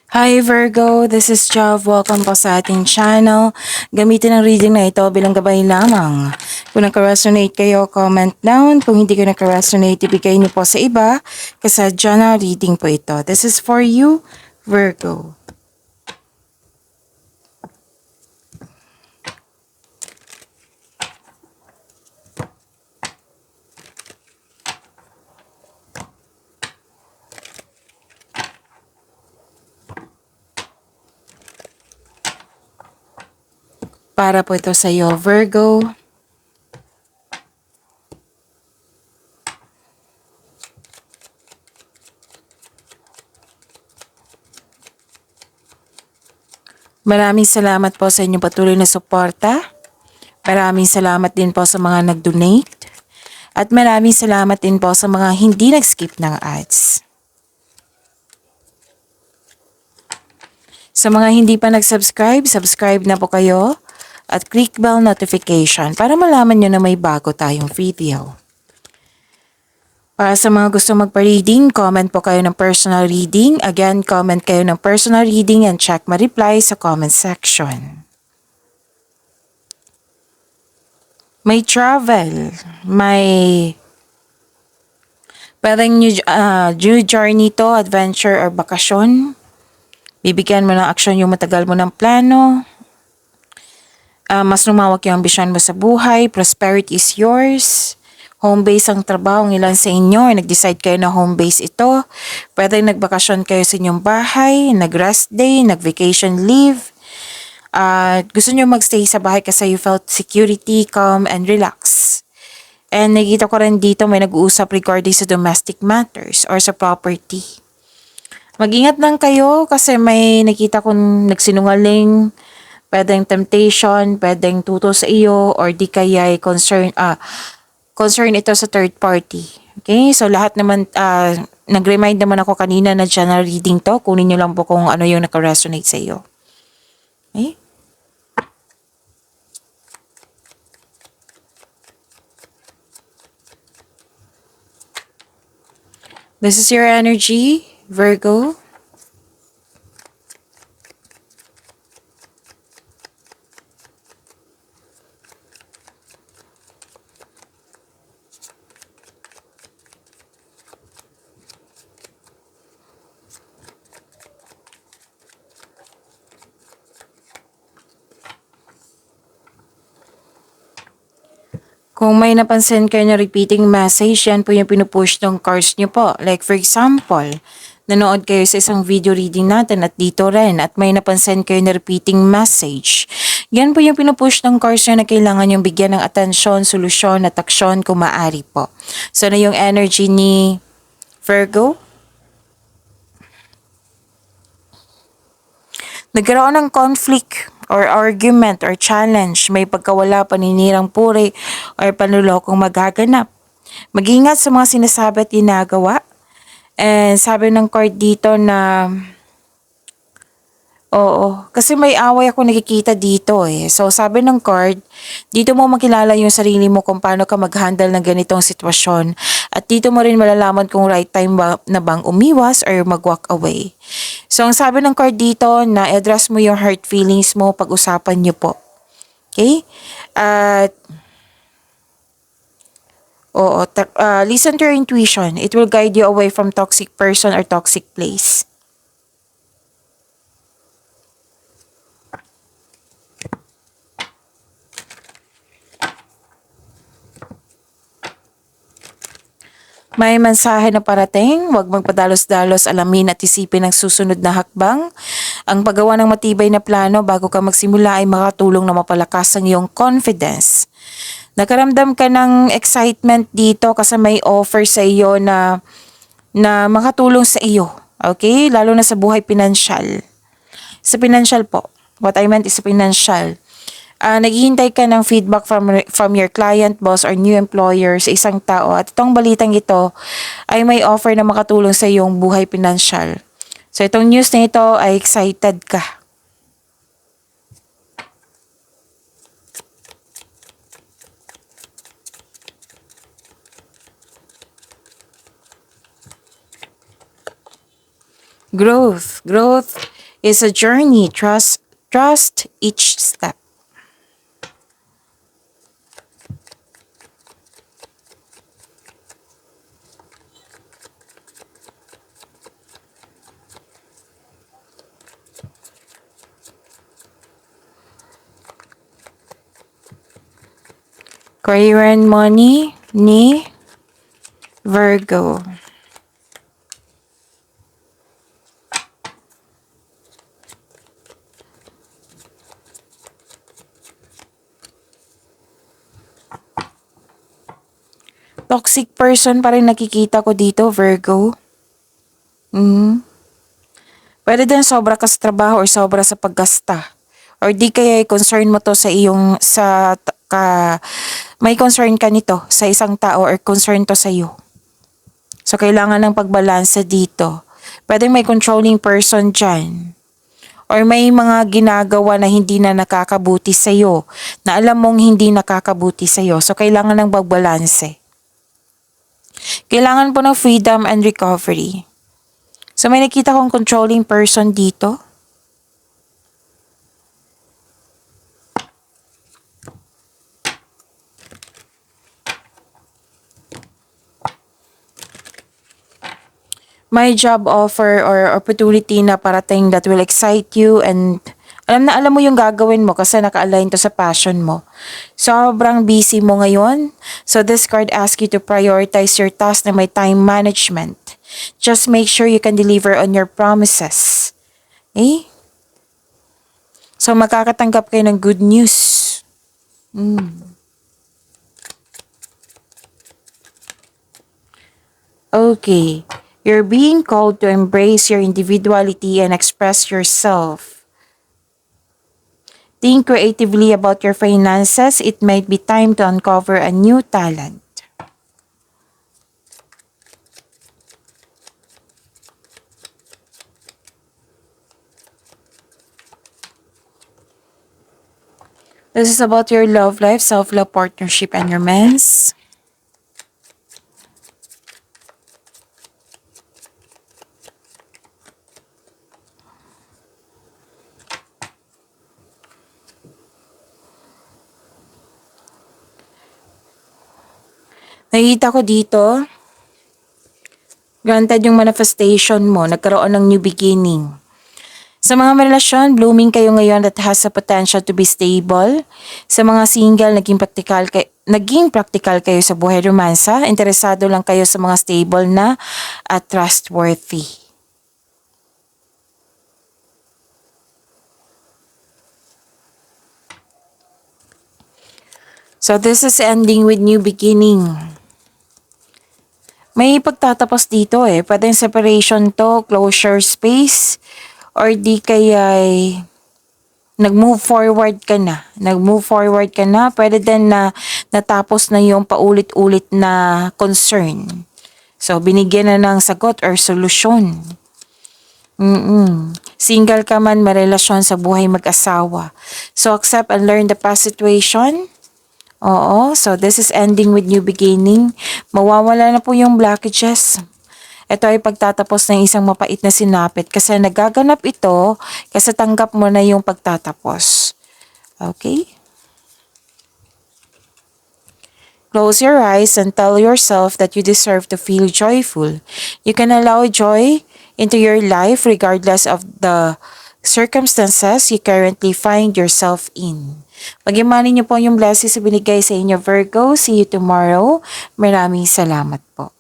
Hi Virgo, this is Jav. Welcome po sa ating channel. Gamitin ang reading na ito bilang gabay lamang. Kung naka-resonate kayo, comment down. Kung hindi ko naka-resonate, ibigay niyo po sa iba. Kasadya na reading po ito. This is for you, Virgo. Para po ito sa iyo, Virgo. Maraming salamat po sa inyong patuloy na suporta. Maraming salamat din po sa mga nag-donate. At maraming salamat din po sa mga hindi nag-skip ng ads. Sa mga hindi pa nag-subscribe, subscribe na po kayo. At click bell notification para malaman nyo na may bago tayong video. Para sa mga gusto magpa-reading, comment po kayo ng personal reading. Again, comment kayo ng personal reading and check ma-reply sa comment section. May travel, may parang new journey to, adventure or bakasyon. Bibigyan mo ng aksyon yung matagal mo ng plano. Mas lumawak yung ambisyon mo sa buhay. Prosperity is yours. Home base ang trabaho ng ilan sa inyo. Nag-decide kayo na home base ito. Pwede nagbakasyon kayo sa inyong bahay, nag-rest day, nag-vacation leave. Gusto nyo magstay sa bahay kasi you felt security, calm, and relax. And nakikita ko rin dito may nag-uusap regarding sa domestic matters or sa property. Mag-ingat lang kayo kasi may nakita kong nagsinungaling. Pwedeng temptation, pwedeng tuto sa iyo, or di kaya concern ito sa third party. Okay? So lahat naman, nag-remind naman ako kanina na general reading to. Kunin nyo lang po kung ano yung naka-resonate sa iyo. Okay? This is your energy, Virgo. Kung may napansin kayo na repeating message, yan po yung pinupush ng cards nyo po. Like for example, nanood kayo sa isang video reading natin at dito rin at may napansin kayo na repeating message. Yan po yung pinupush ng cards nyo na kailangan yung bigyan ng atensyon, solusyon at aksyon kung maaari po. So na yung energy ni Virgo? Nagkaroon ng conflict or argument or challenge, may pagkawala, paninirang puri, or panlulokong magaganap. Mag-ingat sa mga sinasabi at ginagawa. And sabi ng card dito na, oo, kasi may away ako nakikita dito eh. So sabi ng card, dito mo makilala yung sarili mo kung paano ka mag-handle ng ganitong sitwasyon. At dito mo rin malalaman kung right time ba na bang umiwas or mag-walk away. So, ang sabi ng card dito, na address mo yung hurt feelings mo, pag-usapan nyo po. Okay? At, listen to your intuition. It will guide you away from toxic person or toxic place. May mensahe na parating, huwag magpadalos-dalos, alamin at isipin ang susunod na hakbang. Ang paggawa ng matibay na plano bago ka magsimula ay makatulong na mapalakas ang iyong confidence. Nakaramdam ka ng excitement dito kasi may offer sa iyo na makatulong sa iyo. Okay? Lalo na sa buhay pinansyal. Sa pinansyal po. What I meant is sa pinansyal. Naghihintay ka ng feedback from your client, boss, or new employer sa isang tao. At itong balitang ito ay may offer na makatulong sa iyong buhay pinansyal. So itong news na ito ay excited ka. Growth. It's a journey. Trust each step. Career and money ni Virgo. Toxic person pa rin nakikita ko dito, Virgo. Mhm. Pwede din sobra ka sa trabaho or sobra sa paggasta. Or di kaya concern mo to sa iyong, may concern ka nito sa isang tao or concern to sa iyo. So, kailangan ng pagbalansa dito. Pwede may controlling person dyan. Or may mga ginagawa na hindi na nakakabuti sa iyo, na alam mong hindi nakakabuti sa iyo. So, kailangan ng pagbalanse. Kailangan po ng freedom and recovery. So, may nakita kong controlling person dito. May job offer or opportunity na parating that will excite you and alam mo yung gagawin mo kasi naka-align to sa passion mo. Sobrang busy mo ngayon. So this card asks you to prioritize your task na may time management. Just make sure you can deliver on your promises. Okay? So makakatanggap kayo ng good news. Okay. You're being called to embrace your individuality and express yourself. Think creatively about your finances. It might be time to uncover a new talent. This is about your love life, self-love, partnership, and romance. Nakikita ko dito, granted yung manifestation mo, nagkaroon ng new beginning. Sa mga relasyon, blooming kayo ngayon that has the potential to be stable. Sa mga single, naging practical kayo sa buhay romansa. Interesado lang kayo sa mga stable na at trustworthy. So this is ending with new beginning. May pagtatapos dito eh. Pwedeng separation to, closure space, or di kaya nag-move forward ka na. Pwede din na natapos na yung paulit-ulit na concern. So, binigyan na ng sagot or solusyon. Single ka man, may relasyon sa buhay mag-asawa. So, accept and learn the past situation. Oo, so this is ending with new beginning. Mawawala na po yung blockages. Ito ay pagtatapos ng isang mapait na sinapit kasi nagaganap ito kasi tanggap mo na yung pagtatapos. Okay? Close your eyes and tell yourself that you deserve to feel joyful. You can allow joy into your life regardless of the circumstances you currently find yourself in. Pag-imanin niyo po yung blessings na binigay sa inyo, Virgo. See you tomorrow. Maraming salamat po.